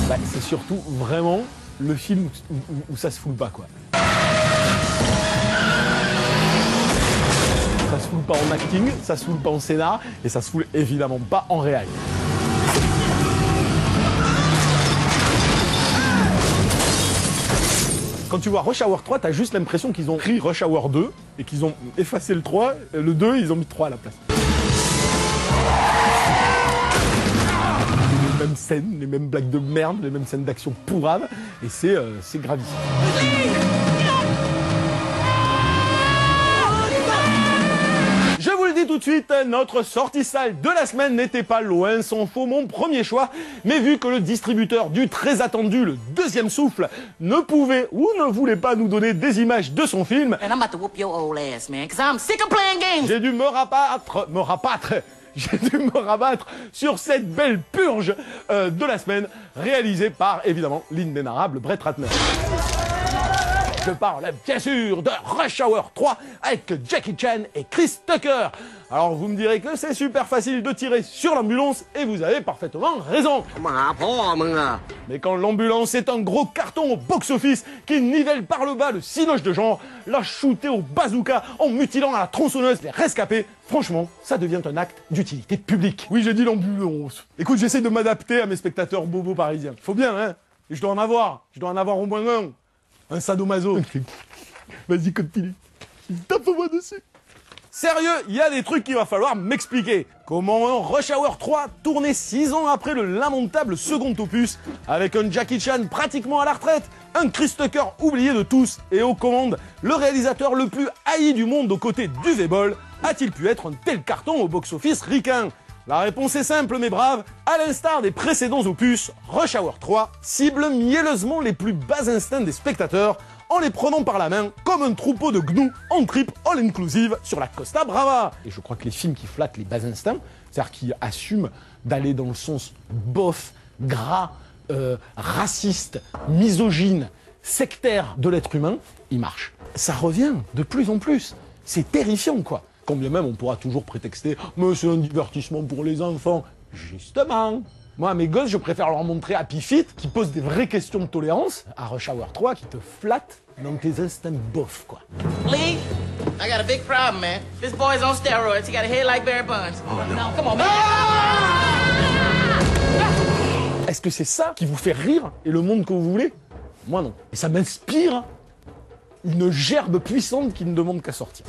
Bah, c'est surtout vraiment le film où ça se fout pas, quoi. Ça se fout pas en acting, ça se fout pas en scénar, et ça se fout évidemment pas en réel. Quand tu vois Rush Hour 3, t'as juste l'impression qu'ils ont pris Rush Hour 2 et qu'ils ont effacé le 3, le 2, ils ont mis 3 à la place. Les mêmes scènes, les mêmes blagues de merde, les mêmes scènes d'action pourraves, et c'est gravissime. Je vous le dis tout de suite, notre sortie salle de la semaine n'était pas loin s'en faut mon premier choix, mais vu que le distributeur du très attendu Le Deuxième Souffle ne pouvait ou ne voulait pas nous donner des images de son film, j'ai dû me rabattre sur cette belle purge de la semaine, réalisée par, évidemment, l'inénarrable Brett Ratner. Je parle bien sûr de Rush Hour 3 avec Jackie Chan et Chris Tucker. Alors vous me direz que c'est super facile de tirer sur l'ambulance et vous avez parfaitement raison. Mais quand l'ambulance est un gros carton au box-office qui nivelle par le bas le cinoche de genre, l'a shooté au bazooka en mutilant à la tronçonneuse les rescapés, franchement, ça devient un acte d'utilité publique. Oui, j'ai dit l'ambulance. Écoute, j'essaie de m'adapter à mes spectateurs bobos parisiens. Faut bien, hein. Et je dois en avoir au moins un. Un sadomaso. Vas-y, continue. Tape-moi dessus. Sérieux, il y a des trucs qu'il va falloir m'expliquer. Comment Rush Hour 3, tourné 6 ans après le lamentable second opus, avec un Jackie Chan pratiquement à la retraite, un Chris Tucker oublié de tous, et aux commandes, le réalisateur le plus haï du monde aux côtés du V-Ball, a-t-il pu être un tel carton au box-office ricain? La réponse est simple, mes braves. À l'instar des précédents opus, Rush Hour 3 cible mielleusement les plus bas instincts des spectateurs en les prenant par la main comme un troupeau de gnous en trip all-inclusive sur la Costa Brava. Et je crois que les films qui flattent les bas instincts, c'est-à-dire qui assument d'aller dans le sens bof, gras, raciste, misogyne, sectaire de l'être humain, ils marchent. Ça revient de plus en plus. C'est terrifiant, quoi. Quand bien même on pourra toujours prétexter « mais c'est un divertissement pour les enfants ». Justement. Moi, à mes gosses, je préfère leur montrer Happy Feet, qui pose des vraies questions de tolérance, à Rush Hour 3, qui te flatte dans tes instincts bof, quoi. Lee, I got a big problem, man. This boy's on steroids. He got a head like Barry Bonds. Oh, no. Come on, man. Est-ce que c'est ça qui vous fait rire et le monde que vous voulez? Moi, non. Et ça m'inspire une gerbe puissante qui ne demande qu'à sortir.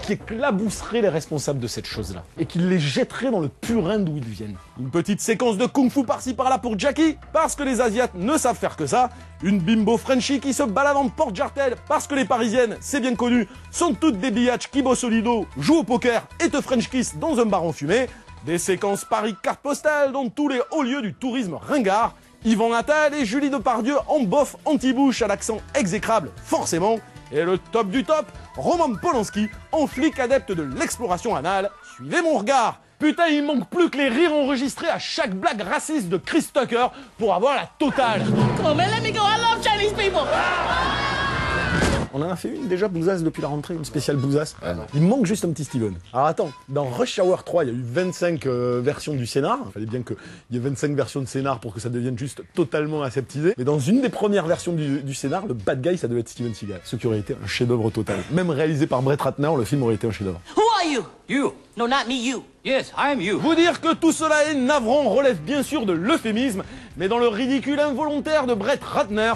Qui éclabousserait les responsables de cette chose-là et qui les jetterait dans le purin d'où ils viennent. Une petite séquence de kung-fu par-ci par-là pour Jackie, parce que les Asiates ne savent faire que ça. Une bimbo Frenchie qui se balade en porte-jartel, parce que les Parisiennes, c'est bien connu, sont toutes des biatchs qui bossent au lido, jouent au poker et te French kiss dans un bar en fumée. Des séquences Paris carte postale dans tous les hauts lieux du tourisme ringard. Yvan Attal et Julie Depardieu en bof anti-bouche à l'accent exécrable, forcément. Et le top du top, Roman Polanski, en flic adepte de l'exploration anale. Suivez mon regard. Putain, il manque plus que les rires enregistrés à chaque blague raciste de Chris Tucker pour avoir la totale. Come on, man, let me go. I love Chinese people. On en a fait une déjà, Bouzasse, depuis la rentrée, une spéciale Bouzasse. Ah non. Il me manque juste un petit Steven. Alors attends, dans Rush Hour 3, il y a eu 25 versions du scénar. Il fallait bien qu'il y ait 25 versions de scénar pour que ça devienne juste totalement aseptisé. Mais dans une des premières versions du scénar, le bad guy, ça devait être Steven Seagal. Ce qui aurait été un chef-d'œuvre total. Même réalisé par Brett Ratner, le film aurait été un chef-d'œuvre. Who are you? You. No, not me, you. Yes, I am you. Vous dire que tout cela est navrant relève bien sûr de l'euphémisme, mais dans le ridicule involontaire de Brett Ratner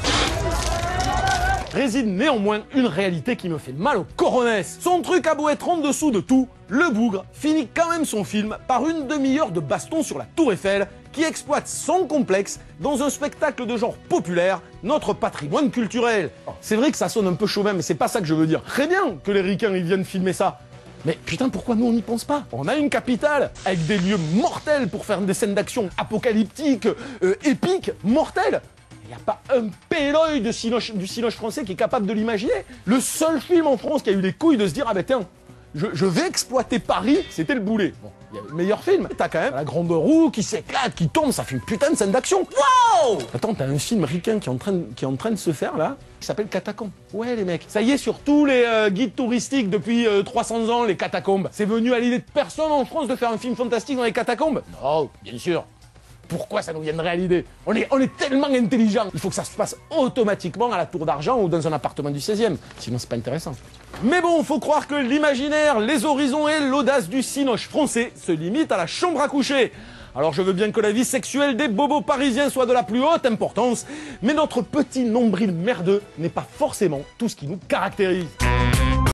réside néanmoins une réalité qui me fait mal au coronesse. Son truc a beau être en dessous de tout, le bougre finit quand même son film par une demi-heure de baston sur la Tour Eiffel qui exploite sans complexe, dans un spectacle de genre populaire, notre patrimoine culturel. C'est vrai que ça sonne un peu chauvin, mais c'est pas ça que je veux dire. Très bien que les ricains ils viennent filmer ça. Mais putain, pourquoi nous on n'y pense pas? On a une capitale avec des lieux mortels pour faire des scènes d'action apocalyptiques, épiques, mortelles. Il n'y a pas un péloï du cinoche français qui est capable de l'imaginer. Le seul film en France qui a eu les couilles de se dire « Ah ben tiens, je vais exploiter Paris », c'était Le Boulet. Bon, il y a le meilleur film. T'as quand même la grande roue qui s'éclate, qui tombe, ça fait une putain de scène d'action. Wow! Attends, t'as un film ricain qui est en train de se faire là, qui s'appelle Catacombes. Ouais les mecs, ça y est, sur tous les guides touristiques depuis 300 ans, les catacombes. C'est venu à l'idée de personne en France de faire un film fantastique dans les catacombes? Non, bien sûr. Pourquoi ça nous viendrait à l'idée? On est tellement intelligent. Il faut que ça se passe automatiquement à la Tour d'Argent ou dans un appartement du 16e. Sinon, c'est pas intéressant. Mais bon, faut croire que l'imaginaire, les horizons et l'audace du cinoche français se limitent à la chambre à coucher. Alors je veux bien que la vie sexuelle des bobos parisiens soit de la plus haute importance, mais notre petit nombril merdeux n'est pas forcément tout ce qui nous caractérise.